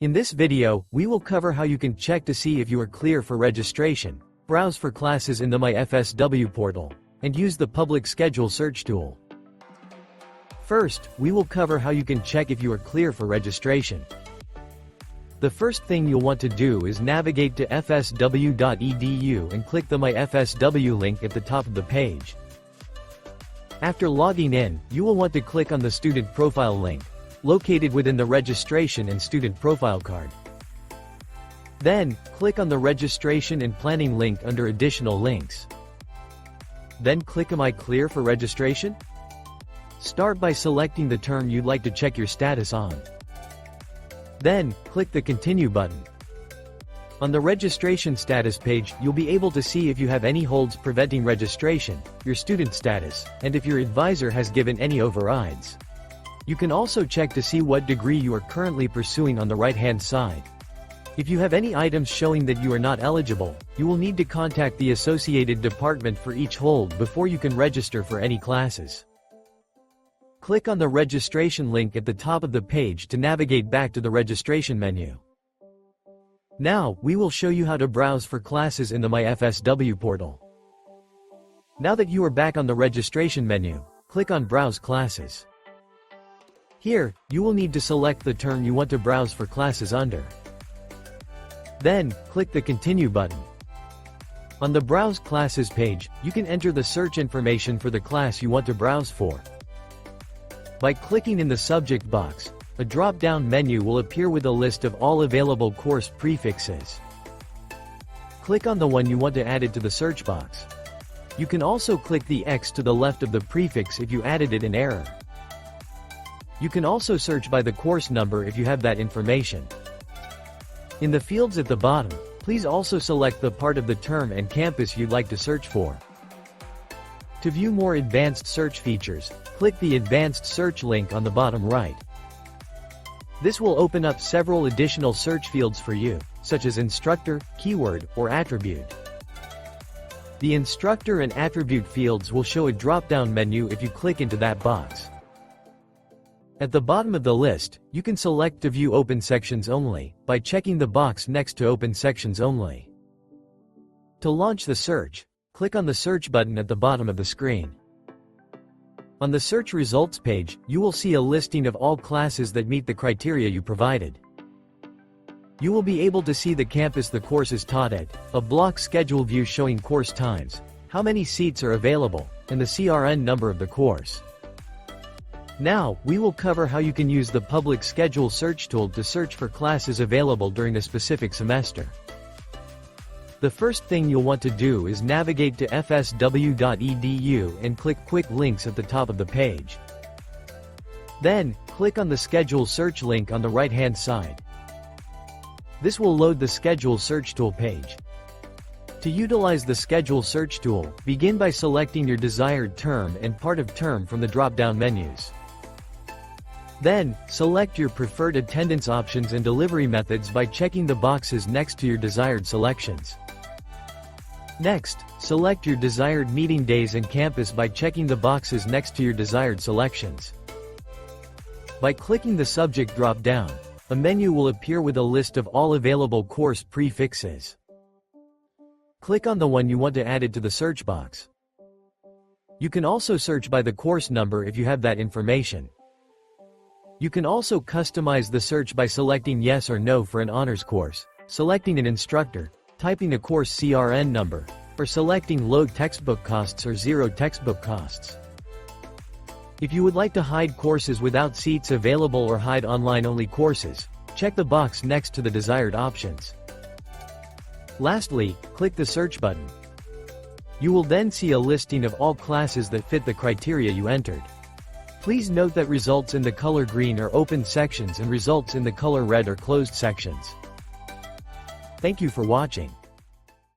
In this video, we will cover how you can check to see if you are clear for registration, browse for classes in the My FSW portal, and use the public schedule search tool. First, we will cover how you can check if you are clear for registration. The first thing you'll want to do is navigate to fsw.edu and click the My FSW link at the top of the page. After logging in, you will want to click on the Student Profile link, located within the Registration and Student Profile card. Then, click on the Registration and Planning link under Additional Links. Then click Am I Clear for Registration? Start by selecting the term you'd like to check your status on. Then, click the Continue button. On the registration status page, you'll be able to see if you have any holds preventing registration, your student status, and if your advisor has given any overrides. You can also check to see what degree you are currently pursuing on the right-hand side. If you have any items showing that you are not eligible, you will need to contact the associated department for each hold before you can register for any classes. Click on the registration link at the top of the page to navigate back to the registration menu. Now, we will show you how to browse for classes in the My FSW portal. Now that you are back on the registration menu, click on Browse Classes. Here, you will need to select the term you want to browse for classes under. Then, click the Continue button. On the Browse Classes page, you can enter the search information for the class you want to browse for. By clicking in the subject box, a drop-down menu will appear with a list of all available course prefixes. Click on the one you want to add it to the search box. You can also click the X to the left of the prefix if you added it in error. You can also search by the course number if you have that information. In the fields at the bottom, please also select the part of the term and campus you'd like to search for. To view more advanced search features, click the Advanced Search link on the bottom right. This will open up several additional search fields for you, such as instructor, keyword, or attribute. The instructor and attribute fields will show a drop-down menu if you click into that box. At the bottom of the list, you can select to view Open Sections Only by checking the box next to Open Sections Only. To launch the search, click on the Search button at the bottom of the screen. On the search results page, you will see a listing of all classes that meet the criteria you provided. You will be able to see the campus the course is taught at, a block schedule view showing course times, how many seats are available, and the CRN number of the course. Now, we will cover how you can use the public schedule search tool to search for classes available during a specific semester. The first thing you'll want to do is navigate to fsw.edu and click Quick Links at the top of the page. Then, click on the Schedule Search link on the right-hand side. This will load the Schedule Search tool page. To utilize the Schedule Search tool, begin by selecting your desired term and part of term from the drop-down menus. Then, select your preferred attendance options and delivery methods by checking the boxes next to your desired selections. Next, select your desired meeting days and campus by checking the boxes next to your desired selections. By clicking the subject drop-down, a menu will appear with a list of all available course prefixes. Click on the one you want to add it to the search box. You can also search by the course number if you have that information. You can also customize the search by selecting yes or no for an honors course, selecting an instructor, typing a course CRN number, or selecting low textbook costs or zero textbook costs. If you would like to hide courses without seats available or hide online-only courses, check the box next to the desired options. Lastly, click the Search button. You will then see a listing of all classes that fit the criteria you entered. Please note that results in the color green are open sections and results in the color red are closed sections. Thank you for watching.